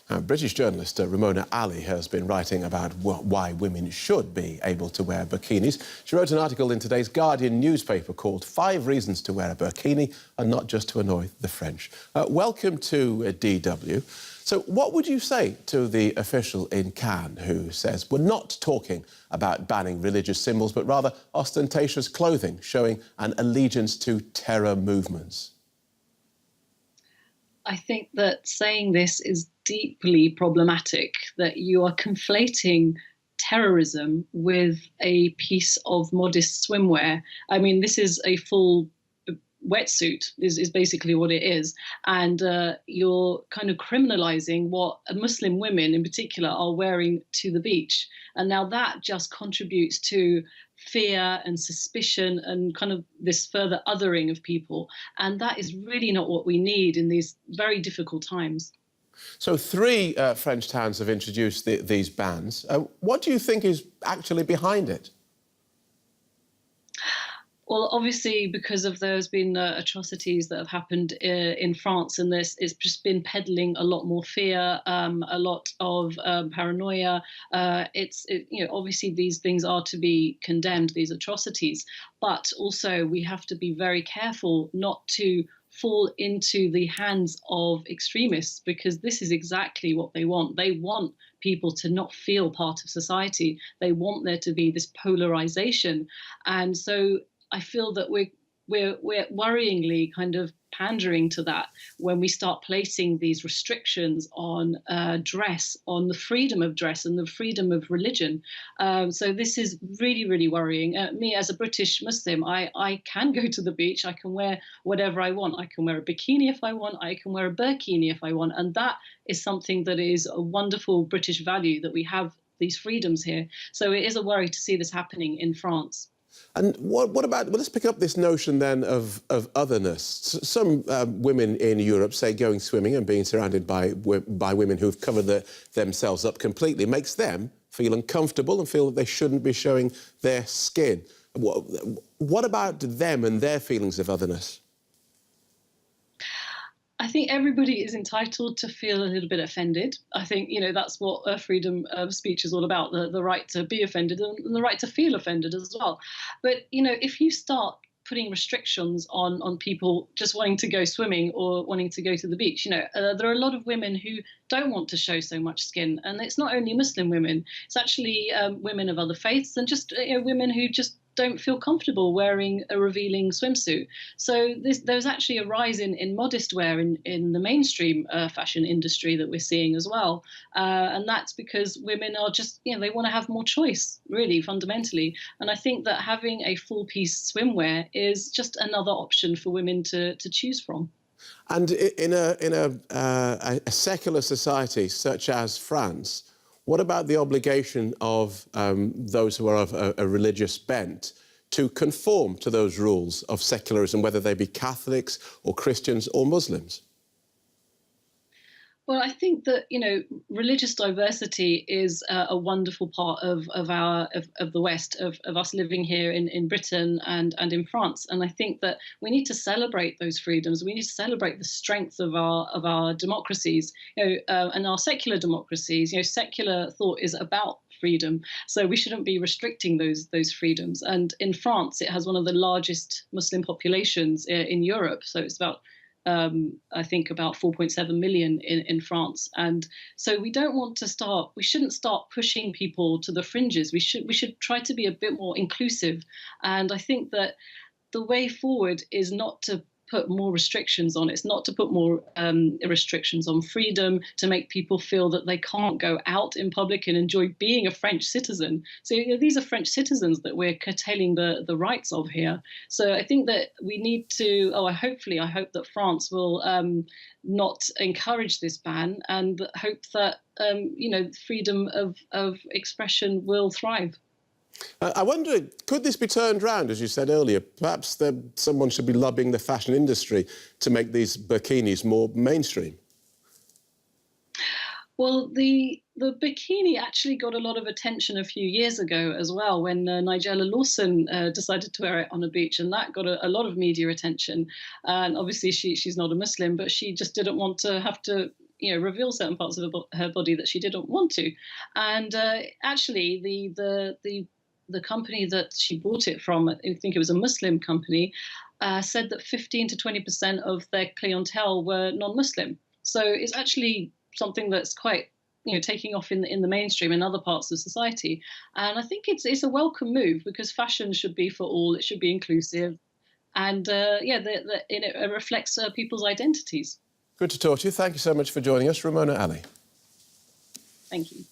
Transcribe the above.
British journalist Ramona Ali has been writing about why women should be able to wear bikinis. She wrote an article in today's Guardian newspaper called 5 Reasons to Wear a Burkini and Not Just to Annoy the French. Welcome to DW. So what would you say to the official in Cannes who says we're not talking about banning religious symbols, but rather ostentatious clothing showing an allegiance to terror movements? I think that saying this is deeply problematic, that you are conflating terrorism with a piece of modest swimwear. I mean, this is a full wetsuit is basically what it is. And you're kind of criminalizing what Muslim women in particular are wearing to the beach. And now that just contributes to fear and suspicion and kind of this further othering of people. And that is really not what we need in these very difficult times. So 3 French towns have introduced these bans. What do you think is actually behind it? Well, obviously, because of there's been atrocities that have happened in France, and it's just been peddling a lot more fear, a lot of paranoia. Obviously these things are to be condemned, these atrocities, but also we have to be very careful not to fall into the hands of extremists, because this is exactly what they want. They want people to not feel part of society. They want there to be this polarization, and so I feel that we're worryingly kind of pandering to that when we start placing these restrictions on dress, on the freedom of dress and the freedom of religion. So this is really, really worrying. Me as a British Muslim, I can go to the beach. I can wear whatever I want. I can wear a bikini if I want. I can wear a burkini if I want. And that is something that is a wonderful British value, that we have these freedoms here. So it is a worry to see this happening in France. And what about, well, let's pick up this notion then of otherness. Some women in Europe say going swimming and being surrounded by women who've covered themselves up completely makes them feel uncomfortable and feel that they shouldn't be showing their skin. What about them and their feelings of otherness? I think everybody is entitled to feel a little bit offended. I think, that's what freedom of speech is all about, the right to be offended and the right to feel offended as well. But, if you start putting restrictions on people just wanting to go swimming or wanting to go to the beach, there are a lot of women who don't want to show so much skin. And it's not only Muslim women, it's actually women of other faiths and just women who just don't feel comfortable wearing a revealing swimsuit. So there's actually a rise in modest wear in the mainstream fashion industry that we're seeing as well. And that's because women are just, they want to have more choice, really, fundamentally. And I think that having a full-piece swimwear is just another option for women to choose from. And in a secular society such as France, what about the obligation of those who are of a religious bent to conform to those rules of secularism, whether they be Catholics or Christians or Muslims? Well, I think that, religious diversity is a wonderful part of the West, of us living here in Britain and in France. And I think that we need to celebrate those freedoms. We need to celebrate the strength of our democracies, and our secular democracies. Secular thought is about freedom. So we shouldn't be restricting those freedoms. And in France, it has one of the largest Muslim populations in Europe. So it's about I think about 4.7 million in France. And so we shouldn't start pushing people to the fringes. We should try to be a bit more inclusive. And I think that the way forward is not to put more restrictions on. It's not to put more restrictions on freedom, to make people feel that they can't go out in public and enjoy being a French citizen. So these are French citizens that we're curtailing the rights of here. So I think that we need to, I hope that France will not encourage this ban, and hope that, freedom of expression will thrive. I wonder, could this be turned round, as you said earlier? Perhaps someone should be lobbying the fashion industry to make these bikinis more mainstream. Well, the bikini actually got a lot of attention a few years ago as well, when Nigella Lawson decided to wear it on a beach, and that got a lot of media attention. And obviously she's not a Muslim, but she just didn't want to have to reveal certain parts of her body that she didn't want to. And actually, the company that she bought it from, I think it was a Muslim company, said that 15 to 20% of their clientele were non-Muslim. So it's actually something that's quite taking off in the mainstream in other parts of society. And I think it's a welcome move, because fashion should be for all. It should be inclusive, and it reflects people's identities. Good to talk to you. Thank you so much for joining us, Ramona Ali. Thank you.